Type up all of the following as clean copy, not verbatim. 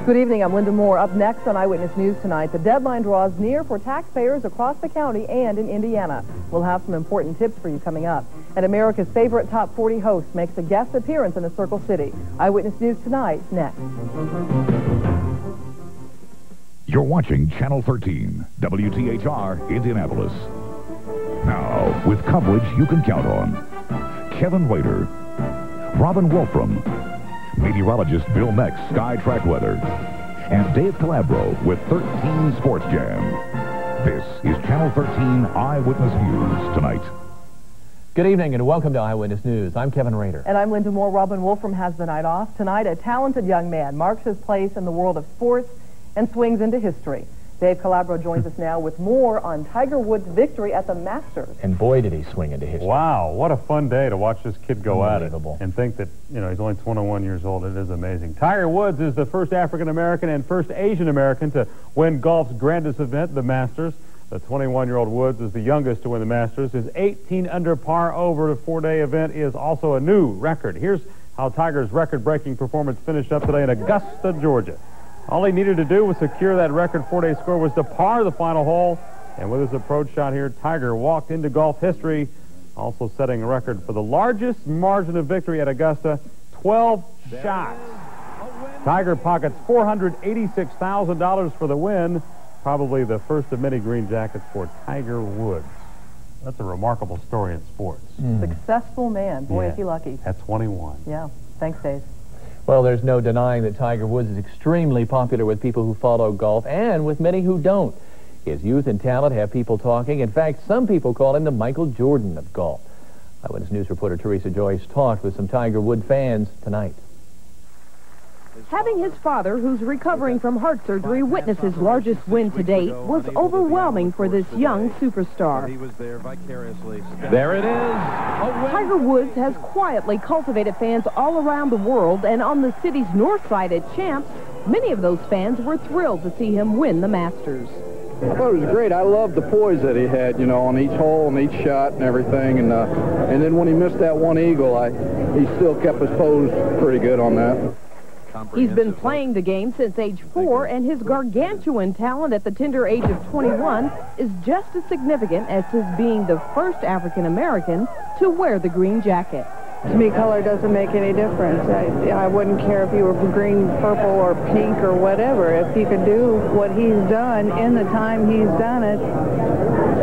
Good evening, I'm Lynda Moore. Up next on Eyewitness News tonight, the deadline draws near for taxpayers across the county and in Indiana. We'll have some important tips for you coming up. And America's favorite Top 40 host makes a guest appearance in the Circle City. Eyewitness News tonight, next. You're watching Channel 13, WTHR, Indianapolis. Now, with coverage you can count on, Kevin Rader, Robin Wolfram, meteorologist Bill Meck, Sky Track Weather, and Dave Calabro with 13 Sports Jam. This is Channel 13 Eyewitness News tonight. Good evening and welcome to Eyewitness News. I'm Kevin Rader. And I'm Lynda Moore. Robin Wolfram has the night off. Tonight, a talented young man marks his place in the world of sports and swings into history. Dave Calabro joins us now with more on Tiger Woods' victory at the Masters. And boy, did he swing into history. Wow, what a fun day to watch this kid go at it. Unbelievable. And think that, you know, he's only 21 years old. It is amazing. Tiger Woods is the first African-American and first Asian-American to win golf's grandest event, the Masters. The 21-year-old Woods is the youngest to win the Masters. His 18 under par over the four-day event is also a new record. Here's how Tiger's record-breaking performance finished up today in Augusta, Georgia. All he needed to do was secure that record four-day score was to par the final hole. And with his approach shot here, Tiger walked into golf history, also setting a record for the largest margin of victory at Augusta, 12 shots. Tiger pockets $486,000 for the win, probably the first of many green jackets for Tiger Woods. That's a remarkable story in sports. Successful man. Boy, is he lucky. At 21. Yeah. Thanks, Dave. Well, there's no denying that Tiger Woods is extremely popular with people who follow golf and with many who don't. His youth and talent have people talking. In fact, some people call him the Michael Jordan of golf. Eyewitness News reporter Teresa Joyce talked with some Tiger Woods fans tonight. Having his father, who's recovering from heart surgery, witness his largest win to date was overwhelming for this young superstar. There it is. Tiger Woods has quietly cultivated fans all around the world, and on the city's north side at Champs, many of those fans were thrilled to see him win the Masters. I thought it was great. I loved the poise that he had, you know, on each hole and each shot and everything. And then when he missed that one eagle, he still kept his pose pretty good on that. He's been playing the game since age 4, and his gargantuan talent at the tender age of 21 is just as significant as his being the first African-American to wear the green jacket. To me, color doesn't make any difference. I wouldn't care if you were green, purple, or pink, or whatever. If he could do what he's done in the time he's done it,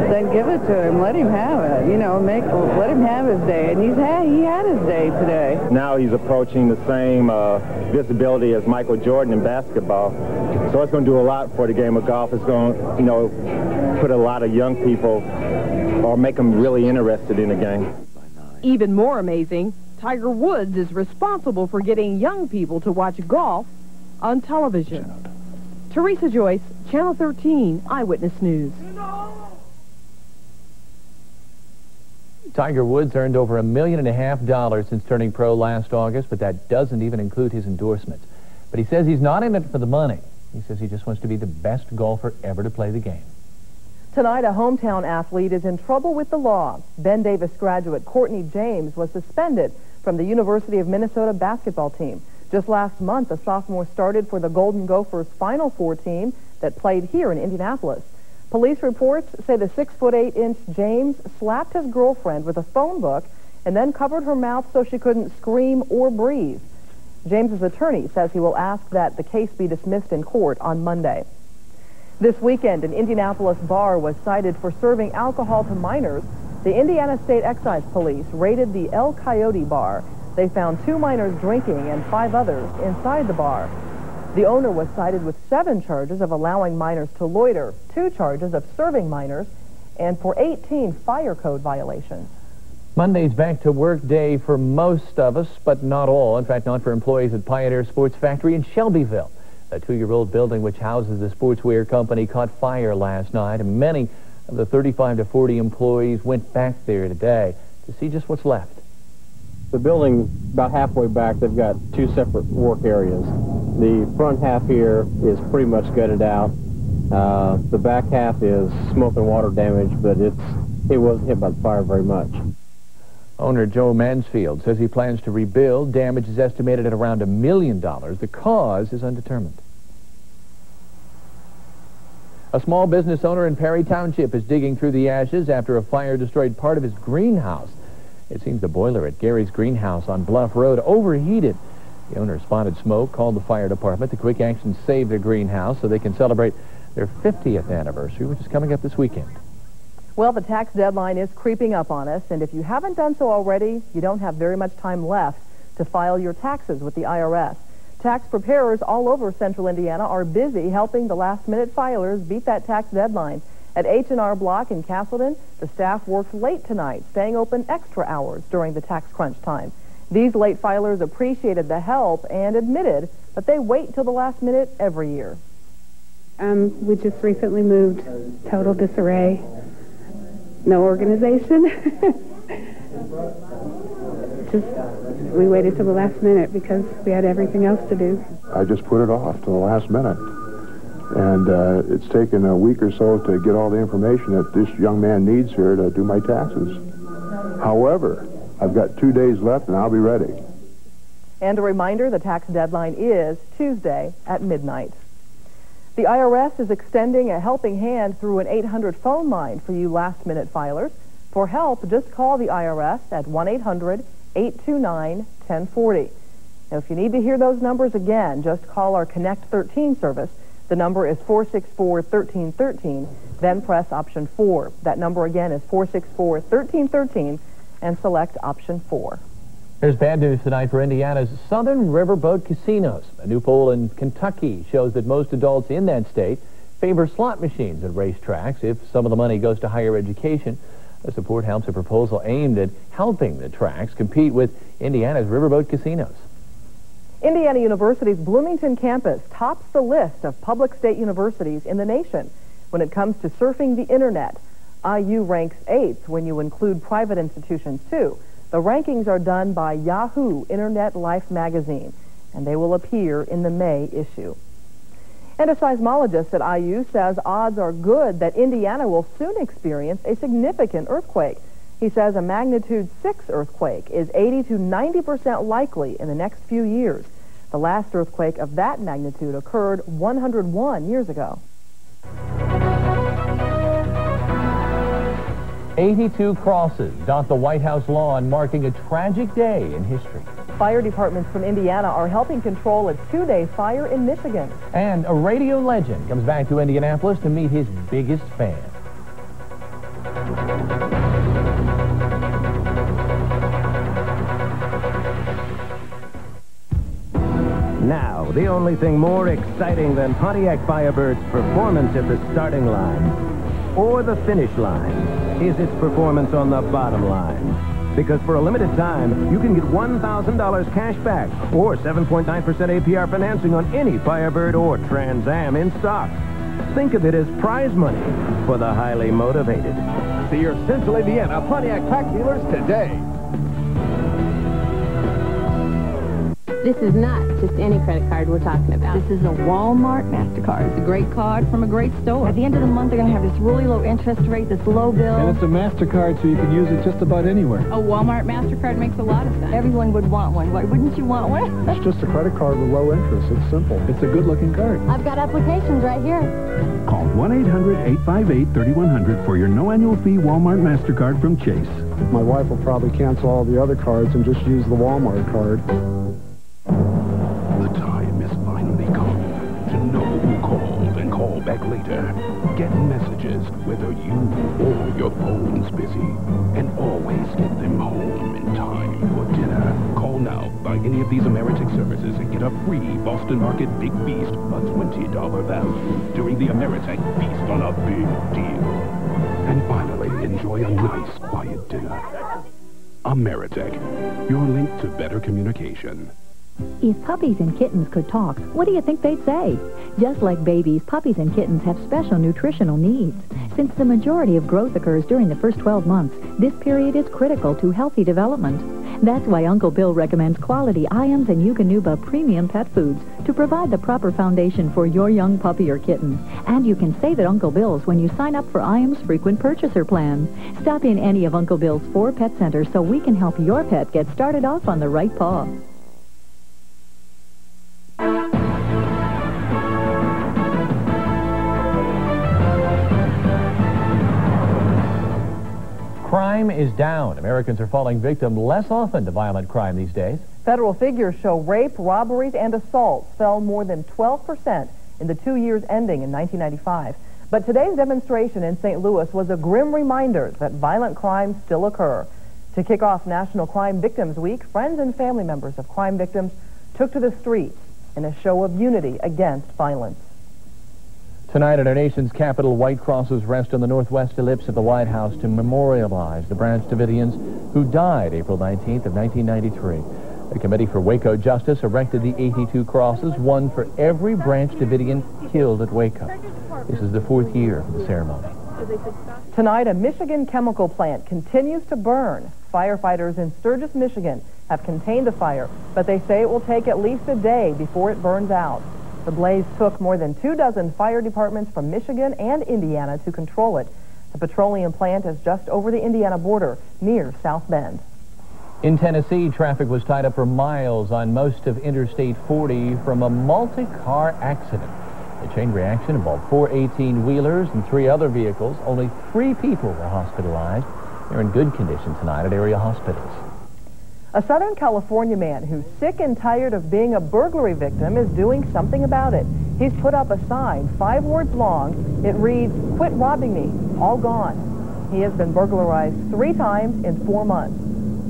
then give it to him. Let him have it. You know, let him have his day. And he had his day today. Now he's approaching the same visibility as Michael Jordan in basketball. So it's going to do a lot for the game of golf. It's going to, you know, put a lot of young people or make them really interested in the game. Even more amazing, Tiger Woods is responsible for getting young people to watch golf on television. Teresa Joyce, Channel 13, Eyewitness News. Tiger Woods earned over $1.5 million since turning pro last August, but that doesn't even include his endorsements. But he says he's not in it for the money. He says he just wants to be the best golfer ever to play the game. Tonight, a hometown athlete is in trouble with the law. Ben Davis graduate Courtney James was suspended from the University of Minnesota basketball team. Just last month, the sophomore started for the Golden Gophers Final Four team that played here in Indianapolis. Police reports say the 6'8" James slapped his girlfriend with a phone book and then covered her mouth so she couldn't scream or breathe. James's attorney says he will ask that the case be dismissed in court on Monday. This weekend, an Indianapolis bar was cited for serving alcohol to minors. The Indiana State Excise Police raided the El Coyote bar. They found 2 minors drinking and 5 others inside the bar. The owner was cited with 7 charges of allowing minors to loiter, 2 charges of serving minors, and for 18 fire code violations. Monday's back-to-work day for most of us, but not all. In fact, not for employees at Pioneer Sports Factory in Shelbyville. A 2-year-old building which houses the sportswear company caught fire last night, and many of the 35 to 40 employees went back there today to see just what's left. The building, about halfway back, they've got 2 separate work areas. The front half here is pretty much gutted out. The back half is smoke and water damage, but it wasn't hit by the fire very much. Owner Joe Mansfield says he plans to rebuild. Damage is estimated at around $1 million. The cause is undetermined. A small business owner in Perry Township is digging through the ashes after a fire destroyed part of his greenhouse. It seems the boiler at Gary's greenhouse on Bluff Road overheated. The owner spotted smoke, called the fire department. The quick action saved their greenhouse so they can celebrate their 50th anniversary, which is coming up this weekend. Well, the tax deadline is creeping up on us, and if you haven't done so already, you don't have very much time left to file your taxes with the IRS. Tax preparers all over central Indiana are busy helping the last-minute filers beat that tax deadline. At H&R Block in Castleton, the staff worked late tonight, staying open extra hours during the tax crunch time. These late filers appreciated the help and admitted that they wait till the last minute every year. We just recently moved. Total disarray. No organization. We waited till the last minute because we had everything else to do. I just put it off till the last minute. And it's taken a week or so to get all the information that this young man needs here to do my taxes. However, I've got 2 days left and I'll be ready. And a reminder, the tax deadline is Tuesday at midnight. The IRS is extending a helping hand through an 800 phone line for you last-minute filers. For help, just call the IRS at 1-800-829-1040. Now, if you need to hear those numbers again, just call our Connect 13 service. The number is 464-1313, then press option 4. That number again is 464-1313, and select option 4. There's bad news tonight for Indiana's Southern Riverboat casinos. A new poll in Kentucky shows that most adults in that state favor slot machines at racetracks if some of the money goes to higher education. The support helps a proposal aimed at helping the tracks compete with Indiana's riverboat casinos. Indiana University's Bloomington campus tops the list of public state universities in the nation. When it comes to surfing the internet, IU ranks 8th when you include private institutions too. The rankings are done by Yahoo Internet Life magazine, and they will appear in the May issue. And a seismologist at IU says odds are good that Indiana will soon experience a significant earthquake. He says a magnitude 6 earthquake is 80 to 90% likely in the next few years. The last earthquake of that magnitude occurred 101 years ago. 82 crosses dot the White House lawn, marking a tragic day in history. Fire departments from Indiana are helping control a 2-day fire in Michigan. And a radio legend comes back to Indianapolis to meet his biggest fan. Now, the only thing more exciting than Pontiac Firebird's performance at the starting line or the finish line is its performance on the bottom line. Because for a limited time, you can get $1,000 cash back or 7.9% APR financing on any Firebird or Trans Am in stock. Think of it as prize money for the highly motivated. See your Central Indiana Pontiac Pack dealers today. This is not just any credit card we're talking about. This is a Walmart MasterCard. It's a great card from a great store. At the end of the month, they're going to have this really low interest rate, this low bill. And it's a MasterCard, so you can use it just about anywhere. A Walmart MasterCard makes a lot of sense. Everyone would want one. Why wouldn't you want one? It's just a credit card with low interest. It's simple. It's a good-looking card. I've got applications right here. Call 1-800-858-3100 for your no annual fee Walmart MasterCard from Chase. My wife will probably cancel all the other cards and just use the Walmart card. The time has finally come to know who called and call back later. Get messages whether you or your phone's busy, and always get them home in time for dinner. Call now by any of these Ameritech services and get a free Boston Market Big Feast, a $20 value during the Ameritech Feast on a Big Deal. And finally, enjoy a nice, quiet dinner. Ameritech, your link to better communication. If puppies and kittens could talk, what do you think they'd say? Just like babies, puppies and kittens have special nutritional needs. Since the majority of growth occurs during the first 12 months, this period is critical to healthy development. That's why Uncle Bill recommends quality Iams and Eukanuba premium pet foods to provide the proper foundation for your young puppy or kitten. And you can save at Uncle Bill's when you sign up for Iams Frequent Purchaser Plan. Stop in any of Uncle Bill's 4 pet centers so we can help your pet get started off on the right paw. Crime is down. Americans are falling victim less often to violent crime these days. Federal figures show rape, robberies, and assaults fell more than 12% in the 2 years ending in 1995. But today's demonstration in St. Louis was a grim reminder that violent crimes still occur. To kick off National Crime Victims Week, friends and family members of crime victims took to the streets in a show of unity against violence. Tonight at our nation's capital, white crosses rest on the northwest ellipse of the White House to memorialize the Branch Davidians who died April 19th of 1993. The Committee for Waco Justice erected the 82 crosses, one for every Branch Davidian killed at Waco. This is the 4th year of the ceremony. Tonight, a Michigan chemical plant continues to burn. Firefighters in Sturgis, Michigan have contained the fire, but they say it will take at least a day before it burns out. The blaze took more than 24 fire departments from Michigan and Indiana to control it. The petroleum plant is just over the Indiana border near South Bend. In Tennessee, traffic was tied up for miles on most of Interstate 40 from a multi-car accident. The chain reaction involved 4 18-wheelers and 3 other vehicles. Only 3 people were hospitalized. They're in good condition tonight at area hospitals. A Southern California man who's sick and tired of being a burglary victim is doing something about it. He's put up a sign 5 words long. It reads, "Quit robbing me, all gone." He has been burglarized 3 times in 4 months.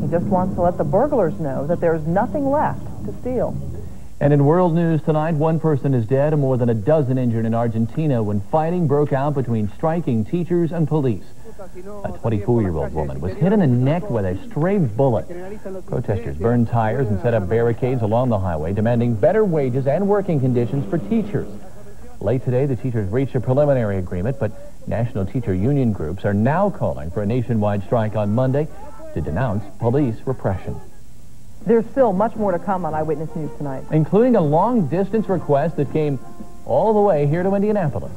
He just wants to let the burglars know that there's nothing left to steal. And in world news tonight, 1 person is dead and more than a dozen injured in Argentina when fighting broke out between striking teachers and police. A 24-year-old woman was hit in the neck with a stray bullet. Protesters burned tires and set up barricades along the highway, demanding better wages and working conditions for teachers. Late today, the teachers reached a preliminary agreement, but national teacher union groups are now calling for a nationwide strike on Monday to denounce police repression. There's still much more to come on Eyewitness News tonight, including a long-distance request that came all the way here to Indianapolis.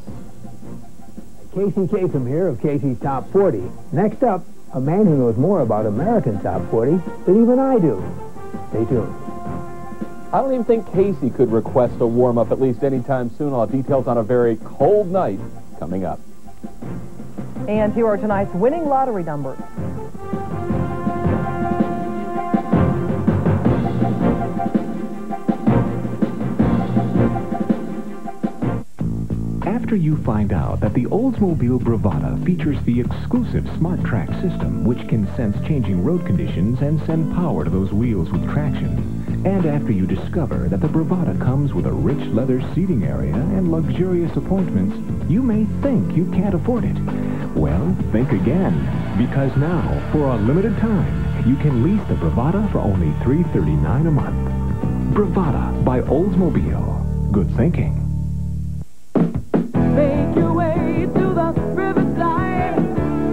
Casey Kasem here of Casey's Top 40. Next up, a man who knows more about American Top 40 than even I do. Stay tuned. I don't even think Casey could request a warm-up at least anytime soon. I'll have details on a very cold night coming up. And here are tonight's winning lottery numbers. After you find out that the Oldsmobile Bravada features the exclusive Smart Track system, which can sense changing road conditions and send power to those wheels with traction, and after you discover that the Bravada comes with a rich leather seating area and luxurious appointments, you may think you can't afford it. Well, think again, because now, for a limited time, you can lease the Bravada for only $339 a month. Bravada by Oldsmobile. Good thinking. Make your way to the riverside.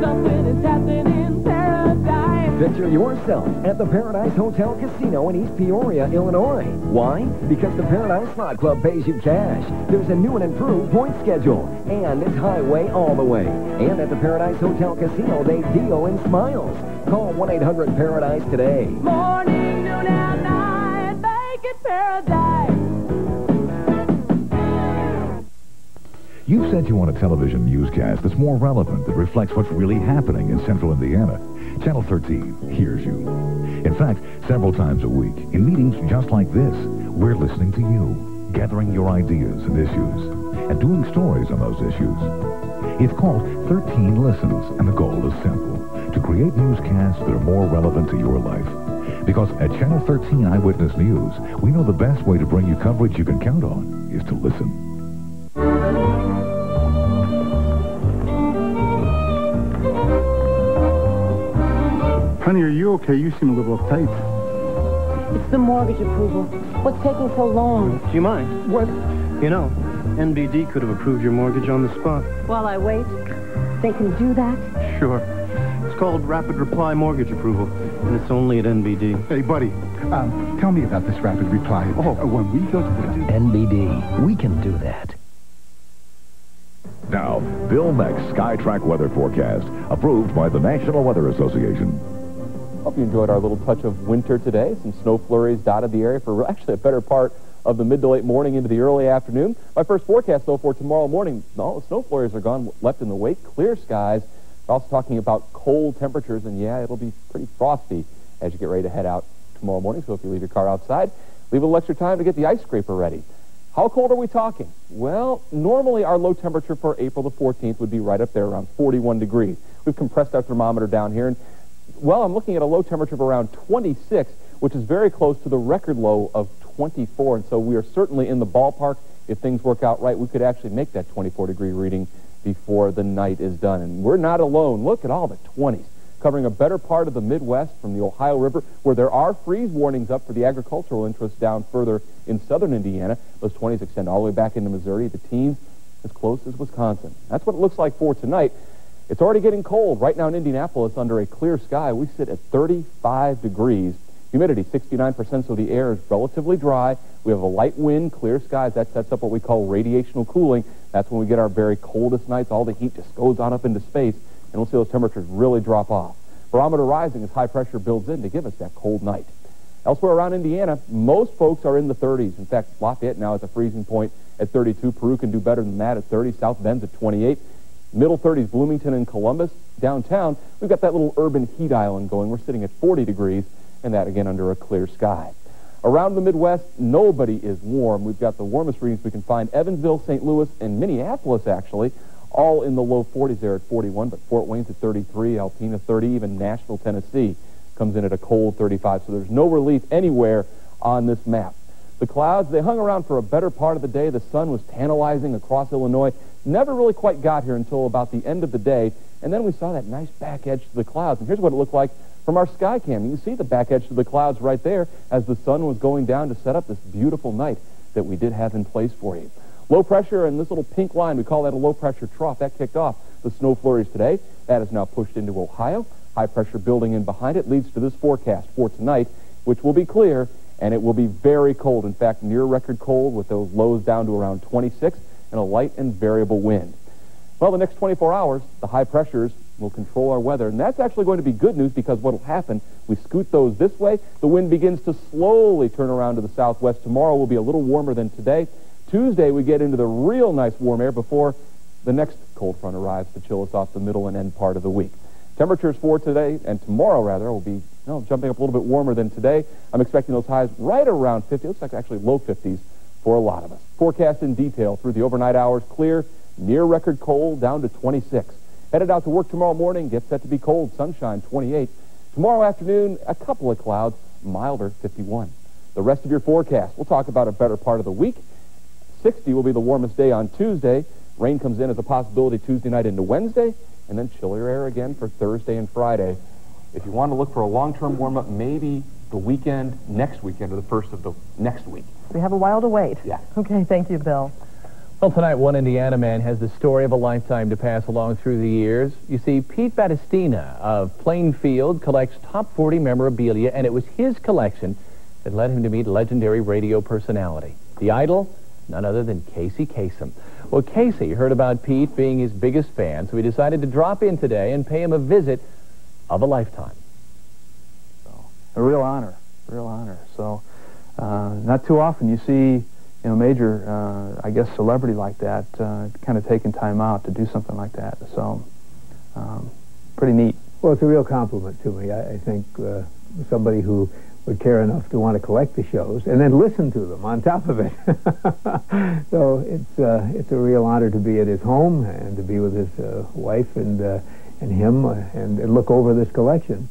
Something is happening in paradise. Picture yourself at the Paradise Hotel Casino in East Peoria, Illinois. Why? Because the Paradise Slot Club pays you cash. There's a new and improved point schedule, and it's highway all the way. And at the Paradise Hotel Casino, they deal in smiles. Call 1-800-PARADISE today. Morning, noon, and night. Make it paradise. You've said you want a television newscast that's more relevant, that reflects what's really happening in central Indiana. Channel 13 hears you. In fact, several times a week, in meetings just like this, we're listening to you, gathering your ideas and issues, and doing stories on those issues. It's called 13 Listens, and the goal is simple, to create newscasts that are more relevant to your life. Because at Channel 13 Eyewitness News, we know the best way to bring you coverage you can count on is to listen. Honey, are you okay? You seem a little uptight. It's the mortgage approval. What's taking so long? Do you mind? What? You know, NBD could have approved your mortgage on the spot. While I wait, they can do that? Sure. It's called Rapid Reply Mortgage Approval, and it's only at NBD. Hey, buddy, tell me about this Rapid Reply. When we go to the... NBD, we can do that. Now, Bill Meck's SkyTrack weather forecast, approved by the National Weather Association. Hope you enjoyed our little touch of winter today. Some snow flurries dotted the area for actually a better part of the mid to late morning into the early afternoon. My first forecast, though, for tomorrow morning, all the snow flurries are gone, left in the wake. Clear skies We're also talking about cold temperatures, and yeah, it'll be pretty frosty as you get ready to head out tomorrow morning. So if you leave your car outside, leave a little extra time to get the ice scraper ready. How cold are we talking? Well, normally our low temperature for April the 14th would be right up there around 41 degrees. We've compressed our thermometer down here, and, well, I'm looking at a low temperature of around 26, which is very close to the record low of 24, and so we are certainly in the ballpark. If things work out right, we could actually make that 24-degree reading before the night is done. And we're not alone. Look at all the 20s, covering a better part of the Midwest from the Ohio River, where there are freeze warnings up for the agricultural interests down further in southern Indiana. Those 20s extend all the way back into Missouri, the teens as close as Wisconsin. That's what it looks like for tonight. It's already getting cold. Right now in Indianapolis, under a clear sky, we sit at 35 degrees. Humidity, 69%, so the air is relatively dry. We have a light wind, clear skies. That sets up what we call radiational cooling. That's when we get our very coldest nights. All the heat just goes on up into space, and we'll see those temperatures really drop off. Barometer rising as high pressure builds in to give us that cold night. Elsewhere around Indiana, most folks are in the 30s. In fact, Lafayette now at the freezing point at 32. Peru can do better than that at 30. South Bend's at 28. Middle 30s, Bloomington and Columbus. Downtown, we've got that little urban heat island going. We're sitting at 40 degrees, and that again under a clear sky. Around the Midwest, nobody is warm. We've got the warmest readings we can find. Evansville, St. Louis, and Minneapolis, actually, all in the low 40s there at 41, but Fort Wayne's at 33, Alpena 30, even Nashville, Tennessee comes in at a cold 35, so there's no relief anywhere on this map. The clouds, they hung around for a better part of the day. The sun was tantalizing across Illinois. Never really quite got here until about the end of the day, and then we saw that nice back edge to the clouds. And here's what it looked like from our sky cam. You can see the back edge to the clouds right there as the sun was going down to set up this beautiful night that we did have in place for you. Low pressure and this little pink line, we call that a low pressure trough. That kicked off the snow flurries today. That is now pushed into Ohio. High pressure building in behind it leads to this forecast for tonight, which will be clear, and it will be very cold. In fact, near record cold with those lows down to around 26 and a light and variable wind. Well, the next 24 hours, the high pressures will control our weather, and that's actually going to be good news because what will happen, we scoot those this way, the wind begins to slowly turn around to the southwest. Tomorrow will be a little warmer than today. Tuesday, we get into the real nice warm air before the next cold front arrives to chill us off the middle and end part of the week. Temperatures for today and tomorrow, rather, will be jumping up a little bit warmer than today. I'm expecting those highs right around 50. It looks like actually low 50s for a lot of us. Forecast in detail through the overnight hours. Clear, near record cold, down to 26. Headed out to work tomorrow morning, gets set to be cold, sunshine, 28. Tomorrow afternoon, a couple of clouds, milder, 51. The rest of your forecast, we'll talk about a better part of the week. 60 will be the warmest day on Tuesday. Rain comes in as a possibility Tuesday night into Wednesday, and then chillier air again for Thursday and Friday. If you want to look for a long-term warm-up, maybe the weekend, next weekend, or the first of the next week. We have a while to wait. Yeah. Okay, thank you, Bill. Well, tonight, one Indiana man has the story of a lifetime to pass along through the years. You see, Pete Battistena of Plainfield collects top 40 memorabilia, and it was his collection that led him to meet legendary radio personality. The idol, none other than Casey Kasem. Well, Casey heard about Pete being his biggest fan, so he decided to drop in today and pay him a visit of a lifetime. So, a real honor, real honor. So, not too often you see, major, I guess, celebrity like that kind of taking time out to do something like that. So, pretty neat. Well, it's a real compliment to me. I think somebody who would care enough to want to collect the shows and then listen to them on top of it. So it's a real honor to be at his home and to be with his wife and him and look over this collection.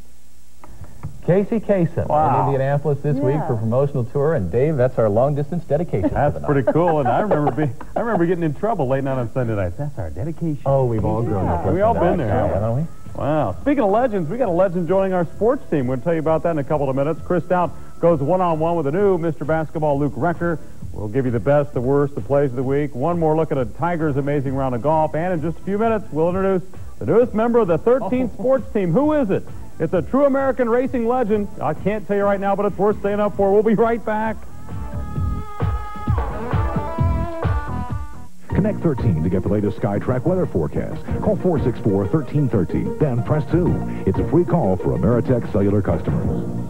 Casey Kasem in Indianapolis this week for a promotional tour, and Dave, that's our long-distance dedication. That's pretty cool, and I remember getting in trouble late night on Sunday nights. That's our dedication. Oh, we've all grown up. We've all been there, haven't we? Wow. Speaking of legends, we got a legend joining our sports team. We'll tell you about that in a couple of minutes. Chris Stout goes one-on-one with the new Mr. Basketball, Luke Recker. We'll give you the best, the worst, the plays of the week. One more look at a Tigers' amazing round of golf. And in just a few minutes, we'll introduce the newest member of the 13th sports team. Who is it? It's a true American racing legend. I can't tell you right now, but it's worth staying up for. We'll be right back. Connect 13 to get the latest SkyTrack weather forecast. Call 464-1313, then press 2. It's a free call for Ameritech cellular customers.